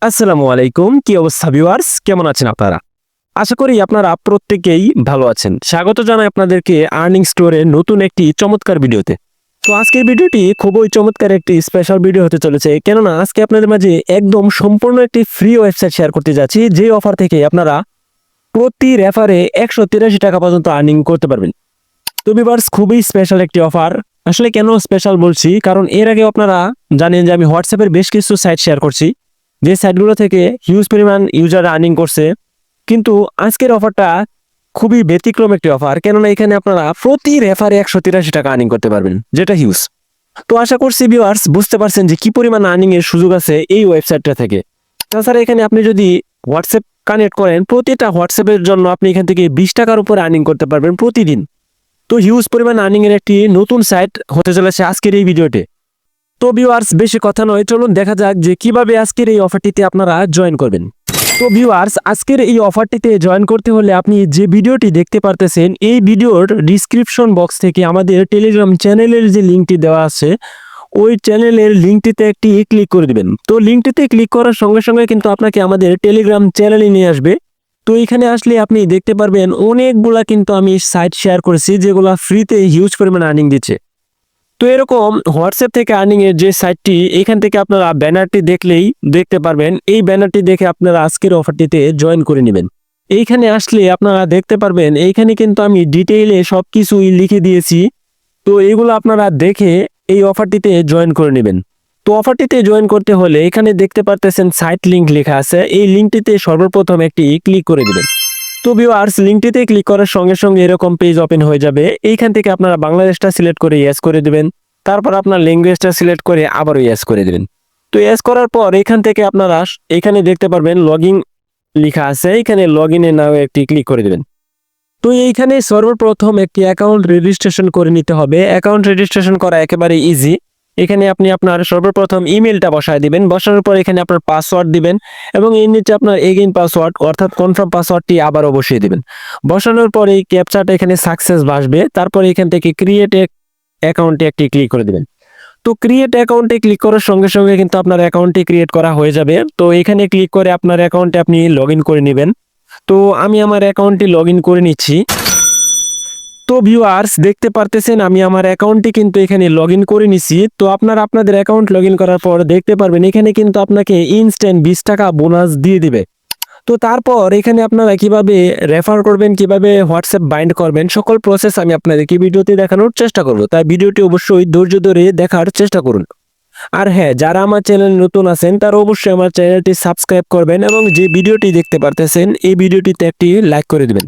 আসসালামু আলাইকুম। কি অবস্থা ভিউয়ার্স? কেমন আছেন আপনারা? আশা করি আপনারা প্রত্যেকেই ভালো আছেন। স্বাগত জানাই আপনাদেরকে আর্নিং স্টোরের নতুন একটি চমৎকার ভিডিওতে। তো আজকের ভিডিওটি খুবই চমৎকার একটি স্পেশাল ভিডিও হতে চলেছে। কেননা আজকে আপনাদের মাঝে একদম সম্পূর্ণ একটি ফ্রি ওয়েবসাইট শেয়ার করতে যাচ্ছি, যে অফার থেকে আপনারা প্রতি রেফারে ১৮৩ টাকা পর্যন্ত আর্নিং করতে পারবেন। তো ভিউয়ার্স, খুবই স্পেশাল একটি অফার। আসলে কেন স্পেশাল বলছি, কারণ এর আগে আপনারা জানেন যে আমি হোয়াটসঅ্যাপের বেশ কিছু সাইট শেয়ার করছি, যে সাইটগুলো থেকে হিউজ পরিমাণ ইউজার আর্নিং করছে। কিন্তু আজকের অফারটা খুবই ব্যতিক্রম একটি অফার, কেননা এখানে আপনারা প্রতি রেফারে ১৮৩ টাকা আর্নিং করতে পারবেন, যেটা হিউজ। তো আশা করছি ভিউয়ার্স বুঝতে পারছেন যে কি পরিমাণ আর্নিং এর সুযোগ আছে এই ওয়েবসাইটটা থেকে। তাছাড়া এখানে আপনি যদি হোয়াটসঅ্যাপ কানেক্ট করেন, প্রতিটা হোয়াটসঅ্যাপের জন্য আপনি এখান থেকে 20 টাকার উপরে আর্নিং করতে পারবেন প্রতিদিন। তো হিউজ পরিমাণ আর্নিং এর একটি নতুন সাইট হতে চলেছে আজকের এই ভিডিওতে। তো ভিউয়ার্স, বেশি কথা নয়, চলুন দেখা যাক যে কিভাবে আজকের এই অফারটিতে আপনারা জয়েন করবেন। তো ভিউয়ার্স, আজকের এই অফারটিতে জয়েন করতে হলে আপনি যে ভিডিওটি দেখতে পারতেছেন, এই ভিডিওর ডিসক্রিপশন বক্স থেকে আমাদের টেলিগ্রাম চ্যানেলের যে লিঙ্কটি দেওয়া আছে, ওই চ্যানেলের লিঙ্কটিতে একটি ক্লিক করে দিবেন। তো লিঙ্কটিতে ক্লিক করার সঙ্গে সঙ্গে কিন্তু আপনাকে আমাদের টেলিগ্রাম চ্যানেলে নিয়ে আসবে। তো এখানে আসলে আপনি দেখতে পারবেন অনেকগুলা কিন্তু আমি সাইট শেয়ার করেছি, যেগুলো ফ্রিতে হিউজ পরিমাণ আর্নিং দিচ্ছে। তো এরকম হোয়াটসঅ্যাপ থেকে আর্নিং এর যে সাইটটি, এখান থেকে আপনারা ব্যানারটি দেখলেই দেখতে পারবেন। এই ব্যানারটি দেখে আপনারা আজকের অফারটিতে জয়েন করে নেবেন। এইখানে আসলে আপনারা দেখতে পারবেন, এইখানে কিন্তু আমি ডিটেইলে সবকিছুই লিখে দিয়েছি। তো এগুলো আপনারা দেখে এই অফারটিতে জয়েন করে নেবেন। তো অফারটিতে জয়েন করতে হলে এখানে দেখতে পারতেছেন সাইট লিংক লেখা আছে, এই লিঙ্কটিতে সর্বপ্রথম একটি ক্লিক করে দিবেন। তো ভিউয়ার্স, লিঙ্কটিতে ক্লিক করার সঙ্গে সঙ্গে এরকম পেজ ওপেন হয়ে যাবে। এইখান থেকে আপনারা বাংলাদেশটা সিলেক্ট করে ইয়েস করে দিবেন। তারপর আপনার ল্যাঙ্গুয়েজটা সিলেক্ট করে আবারও ইয়েস করে দিবেন। তো ইয়েস করার পর এখান থেকে আপনারা এখানে দেখতে পারবেন লগইন লেখা আছে, এখানে লগইনে নাও একটি ক্লিক করে দিবেন। তো এইখানে সর্বপ্রথম একটি অ্যাকাউন্ট রেজিস্ট্রেশন করে নিতে হবে। অ্যাকাউন্ট রেজিস্ট্রেশন করা একেবারে ইজি। এখানে আপনি আপনার সর্বপ্রথম ইমেলটা বসায় দিবেন। বসানোর পর এখানে আপনার পাসওয়ার্ড দিবেন এবং এর নিচে আপনার এগেইন পাসওয়ার্ড অর্থাৎ কনফার্ম পাসওয়ার্ডটি আবারও বসিয়ে দিবেন। বসানোর পর এই ক্যাপচাটা এখানে সাকসেস আসবে। তারপর এখান থেকে ক্রিয়েট অ্যাকাউন্টে একটি ক্লিক করে দিবেন। তো ক্রিয়েট অ্যাকাউন্টে ক্লিক করার সঙ্গে সঙ্গে কিন্তু আপনার অ্যাকাউন্টটি ক্রিয়েট করা হয়ে যাবে। তো এখানে ক্লিক করে আপনার অ্যাকাউন্টে আপনি লগইন করে নেবেন। তো আমি আমার অ্যাকাউন্টটি লগইন করে নিচ্ছি। তো ভিউয়ার্স, দেখতে পারতেছেন আমি আমার অ্যাকাউন্টটি কিন্তু এখানে লগইন করে নিছি। তো আপনারা আপনাদের অ্যাকাউন্ট লগইন করার পর দেখতে পারবেন এখানে কিন্তু আপনাকে ইনস্ট্যান্ট 20 টাকা বোনাস দিয়ে দিবে। তো তারপর এখানে আপনারা কিভাবে রেফার করবেন, কিভাবে হোয়াটসঅ্যাপ বাইন্ড করবেন, সকল প্রসেস আমি আপনাদেরকে ভিডিওতে দেখানোর চেষ্টা করব। তাই ভিডিওটি অবশ্যই ধৈর্য ধরে দেখার চেষ্টা করুন। আর হ্যাঁ, যারা আমার চ্যানেল নতুন আছেন তারা অবশ্যই আমার চ্যানেলটি সাবস্ক্রাইব করবেন এবং যে ভিডিওটি দেখতে পারতেছেন এই ভিডিওটিতে একটি লাইক করে দিবেন।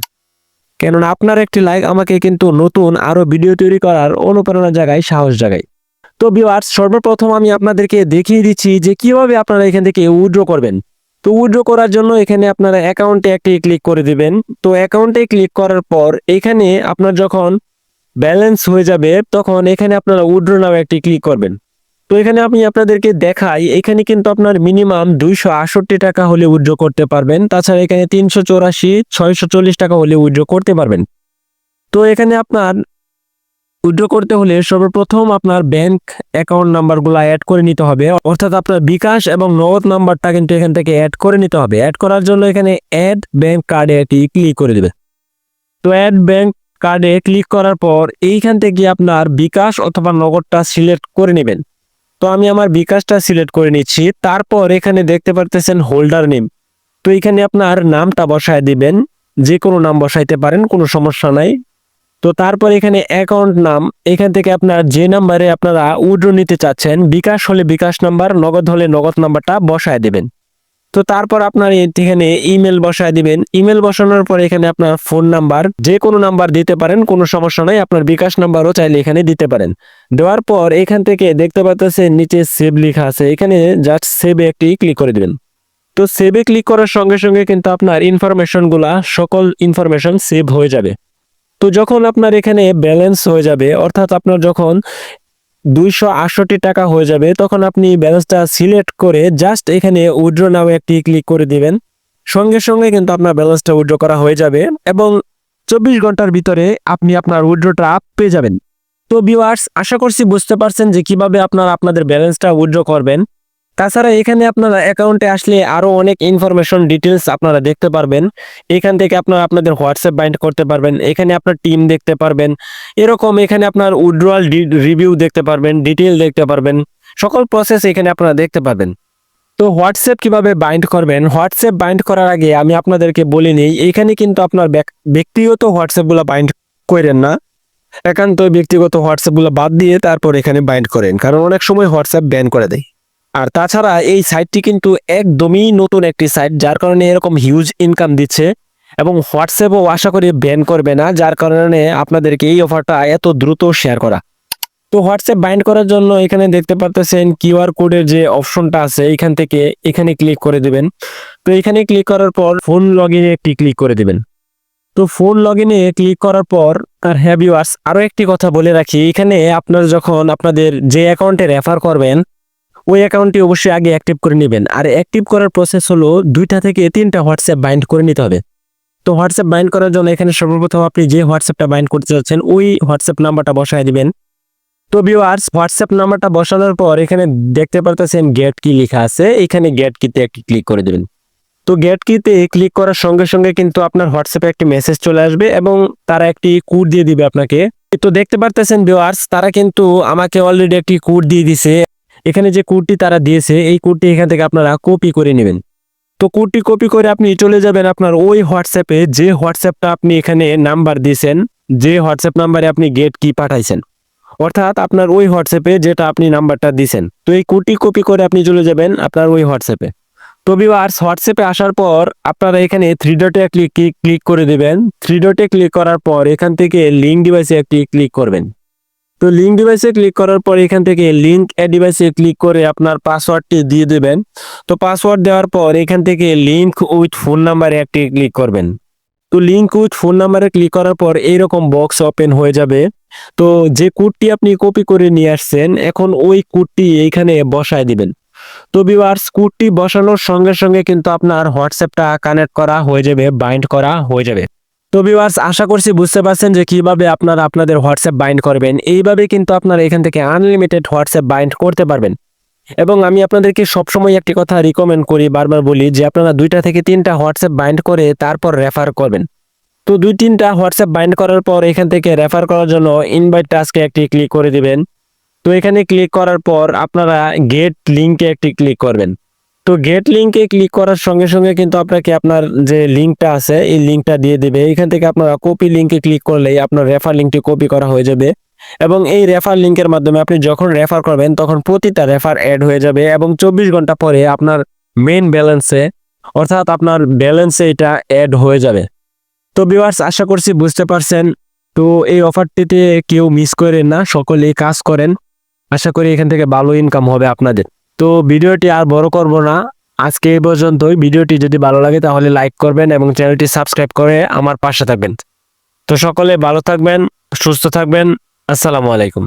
কেননা আপনার একটি লাইক আমাকে কিন্তু নতুন আরো ভিডিও তৈরি করার অনুপ্রেরণা জাগায়, সাহস জাগায়। তো ভিউয়ার্স, সর্বপ্রথম আমি আপনাদেরকে দেখিয়ে দিচ্ছি যে কিভাবে আপনারা এখান থেকে উইথড্র করবেন। তো উইথড্র করার জন্য এখানে আপনারা অ্যাকাউন্টে একটি ক্লিক করে দিবেন। তো অ্যাকাউন্টে ক্লিক করার পর এখানে আপনার যখন ব্যালেন্স হয়ে যাবে তখন এখানে আপনারা উইথড্র নাও একটি ক্লিক করবেন। তো এখানে আমি আপনাদেরকে দেখাই, এখানে কিন্তু আপনার মিনিমাম 268 টাকা হলে উইথড্র করতে পারবেন। তাছাড়া এখানে 384, 640 টাকা হলে উইথড্র করতে পারবেন। তো এখানে আপনার উইথড্র করতে হলে সর্বপ্রথম আপনার ব্যাংক অ্যাকাউন্ট নাম্বারগুলো অ্যাড করে নিতে হবে, অর্থাৎ আপনার বিকাশ এবং নগদ নাম্বারটা কিন্তু এখান থেকে অ্যাড করে নিতে হবে। অ্যাড করার জন্য এখানে অ্যাড ব্যাংক কার্ডে একটি ক্লিক করে দেবে। তো অ্যাড ব্যাংক কার্ডে ক্লিক করার পর এইখান থেকে আপনার বিকাশ অথবা নগদটা সিলেক্ট করে নেবেন। তো আমি আমার বিকাশটা সিলেক্ট করে নিচ্ছি। তারপর এখানে দেখতে পারতেছেন হোল্ডার নেম। তো এখানে আপনার নামটা বসায় দিবেন, যে কোনো নাম বসাইতে পারেন, কোনো সমস্যা নাই। তো তারপর এখানে অ্যাকাউন্ট নাম, এখান থেকে আপনার যে নাম্বারে আপনারা উইথড্র নিতে চাচ্ছেন, বিকাশ হলে বিকাশ নাম্বার, নগদ হলে নগদ নাম্বারটা বসায় দেবেন। তো তারপর আপনার এখানে ইমেল বসায় দিবেন। ইমেল বসানোর পর এখানে আপনার ফোন নাম্বার, যে কোনো নাম্বার দিতে পারেন, কোনো সমস্যা নাই। আপনার বিকাশ নাম্বারও চাইলে এখানে দিতে পারেন। দেওয়ার পর এখান থেকে দেখতে পাচ্ছেন নিচে সেভ লেখা আছে, এখানে জাস্ট সেভে একটি ক্লিক করে দিবেন। তো সেভে ক্লিক করার সঙ্গে সঙ্গে কিন্তু আপনার ইনফরমেশনগুলা, সকল ইনফরমেশন সেভ হয়ে যাবে। তো যখন আপনার এখানে ব্যালেন্স হয়ে যাবে, অর্থাৎ আপনার যখন 268 টাকা হয়ে যাবে, তখন আপনি ব্যালেন্সটা সিলেক্ট করে জাস্ট এখানে উইথড্র নাও একটি ক্লিক করে দিবেন। সঙ্গে সঙ্গে কিন্তু আপনার ব্যালেন্সটা উইথড্র করা হয়ে যাবে এবং 24 ঘন্টার ভিতরে আপনি আপনার উইথড্রটা পেয়ে যাবেন। তো ভিউয়ার্স, আশা করছি বুঝতে পারছেন যে কিভাবে আপনারা আপনাদের ব্যালেন্সটা উইথড্র করবেন। তাছাড়া এখানে আপনারা অ্যাকাউন্টে আসলে আরো অনেক ইনফরমেশন ডিটেলস আপনারা দেখতে পারবেন। এখান থেকে আপনারা আপনাদের হোয়াটসঅ্যাপ বাইন্ড করতে পারবেন, এখানে আপনার টিম দেখতে পারবেন, এরকম এখানে আপনার উইথড্রয়াল রিভিউ দেখতে পারবেন, ডিটেল দেখতে পারবেন, সকল প্রসেস এখানে আপনারা দেখতে পারবেন। তো হোয়াটসঅ্যাপ কিভাবে বাইন্ড করবেন, হোয়াটসঅ্যাপ বাইন্ড করার আগে আমি আপনাদেরকে বলে নিই, এখানে কিন্তু আপনার ব্যক্তিগত হোয়াটসঅ্যাপগুলো বাইন্ড করেন না, একান্ত ব্যক্তিগত হোয়াটসঅ্যাপগুলো বাদ দিয়ে তারপর এখানে বাইন্ড করেন, কারণ অনেক সময় হোয়াটসঅ্যাপ ব্যান করে দেয়। আর তাছাড়া এই সাইটটি কিন্তু একদমই নতুন একটি সাইট, যার কারণে এরকম হিউজ ইনকাম দিচ্ছে, এবং হোয়াটসঅ্যাপও আশা করি ব্যান করবে না, যার কারণে আপনাদেরকে এই অফারটা এত দ্রুত শেয়ার করা। তো হোয়াটসঅ্যাপ বাইন্ড করার জন্য এখানে দেখতে পারতেছেন কিউআর কোডের যে অপশনটা আছে, এখান থেকে এখানে ক্লিক করে দিবেন। তো এখানে ক্লিক করার পর ফোন লগ ইনে একটি ক্লিক করে দিবেন। তো ফোন লগ ইনে ক্লিক করার পর আর হ্যাঁ ভিউয়ার্স, আরো একটি কথা বলে রাখি, এখানে আপনার যখন আপনাদের যে অ্যাকাউন্টে রেফার করবেন ওই অ্যাকাউন্টটি অবশ্যই আগে অ্যাক্টিভ করে নেবেন। আর অ্যাক্টিভ করার প্রসেস হলো 2টা থেকে 3টা হোয়াটসঅ্যাপ বাইন্ড করে নিতে হবে। তো হোয়াটসঅ্যাপ বাইন্ড করার জন্য এখানে সর্বপ্রথম আপনি যে হোয়াটসঅ্যাপটা বাইন্ড করতে যাচ্ছেন ওই হোয়াটসঅ্যাপ নাম্বারটা বসায় দিবেন। তো ভিউয়ার্স, হোয়াটসঅ্যাপ নাম্বারটা বসানোর পর এখানে দেখতে পারতেছেন গেট কি লেখা আছে, এখানে গেট কিতে একটি ক্লিক করে দেবেন। তো গেট কিতে ক্লিক করার সঙ্গে সঙ্গে কিন্তু আপনার হোয়াটসঅ্যাপে একটি মেসেজ চলে আসবে এবং তারা একটি কোড দিয়ে দিবে আপনাকে। তো দেখতে পারতেছেন ভিউয়ার্স, তারা কিন্তু আমাকে অলরেডি একটি কোড দিয়ে দিছে। এখানে যে কোডটি তারা দিয়েছে এই কোডটি এখান থেকে আপনারা কপি করে নেবেন। তো কোডটি কপি করে আপনি চলে যাবেন আপনার ওই হোয়াটসঅ্যাপে, যে হোয়াটসঅ্যাপটা আপনি এখানে নাম্বার দিয়েছেন, যে হোয়াটসঅ্যাপ নাম্বারে আপনি গেট কি পাঠাইছেন, অর্থাৎ আপনার ওই হোয়াটসঅ্যাপে যেটা আপনি নাম্বারটা দিয়েছেন। তো এই কোডটি কপি করে আপনি চলে যাবেন আপনার ওই হোয়াটসঅ্যাপে। তো ভিউয়ার্স, হোয়াটসঅ্যাপে আসার পর আপনারা এখানে 3 ডটে ক্লিক করে দেবেন। 3 ডটে ক্লিক করার পর এখান থেকে লিঙ্ক ডিভাইসে একটি ক্লিক করবেন। তো লিঙ্ক ডিভাইসে ক্লিক করার পর এখান থেকে লিঙ্ক এ ডিভাইসে ক্লিক করে আপনার পাসওয়ার্ডটি দিয়ে দেবেন। তো পাসওয়ার্ড দেওয়ার পর এখান থেকে লিঙ্ক উইথ ফোন নাম্বারে একটি ক্লিক করবেন। তো লিঙ্ক উইথ ফোন নাম্বারে ক্লিক করার পর এইরকম বক্স ওপেন হয়ে যাবে। তো যে কোডটি আপনি কপি করে নিয়ে আসছেন এখন ওই কোডটি এইখানে বসায় দিবেন। তো ভিউয়ার্স, কোডটি বসানোর সঙ্গে সঙ্গে কিন্তু আপনার হোয়াটসঅ্যাপটা কানেক্ট করা হয়ে যাবে, বাইন্ড করা হয়ে যাবে। তো ভিউয়ার্স, আশা করছি বুঝতে পারছেন যে কিভাবে আপনারা আপনাদের হোয়াটসঅ্যাপ বাইন্ড করবেন। এইভাবে কিন্তু আপনারা এখান থেকে আনলিমিটেড হোয়াটসঅ্যাপ বাইন্ড করতে পারবেন। এবং আমি আপনাদেরকে সবসময় একটি কথা রিকমেন্ড করি, বারবার বলি যে আপনারা 2টা থেকে 3টা হোয়াটসঅ্যাপ বাইন্ড করে তারপর রেফার করবেন। তো 2-3টা হোয়াটসঅ্যাপ বাইন্ড করার পর এখান থেকে রেফার করার জন্য ইনভাইট টাস্কে একটি ক্লিক করে দিবেন। তো এখানে ক্লিক করার পর আপনারা গেট লিঙ্কে একটি ক্লিক করবেন। তো গেট লিঙ্কে ক্লিক করার সঙ্গে সঙ্গে কিন্তু আপনাকে আপনার যে লিঙ্কটা আছে এই লিঙ্কটা দিয়ে দেবে। এখান থেকে আপনারা কপি লিঙ্কে ক্লিক করলেই আপনার রেফার লিঙ্কটি কপি করা হয়ে যাবে, এবং এই রেফার লিঙ্কের মাধ্যমে আপনি যখন রেফার করবেন তখন প্রতিটা রেফার অ্যাড হয়ে যাবে, এবং 24 ঘন্টা পরে আপনার মেইন ব্যালেন্সে, অর্থাৎ আপনার ব্যালেন্সে এটা অ্যাড হয়ে যাবে। তো ভিউয়ার্স, আশা করছি বুঝতে পারছেন। তো এই অফারটিতে কেউ মিস করেন না, সকলেই কাজ করেন। আশা করি এখান থেকে ভালো ইনকাম হবে আপনাদের। তো ভিডিওটি আর বড় করব না, আজকে এই পর্যন্তই। ভিডিওটি যদি ভালো লাগে তাহলে লাইক করবেন এবং চ্যানেলটি সাবস্ক্রাইব করে আমার পাশে থাকবেন। তো সকলে ভালো থাকবেন, সুস্থ থাকবেন। আসসালামু আলাইকুম।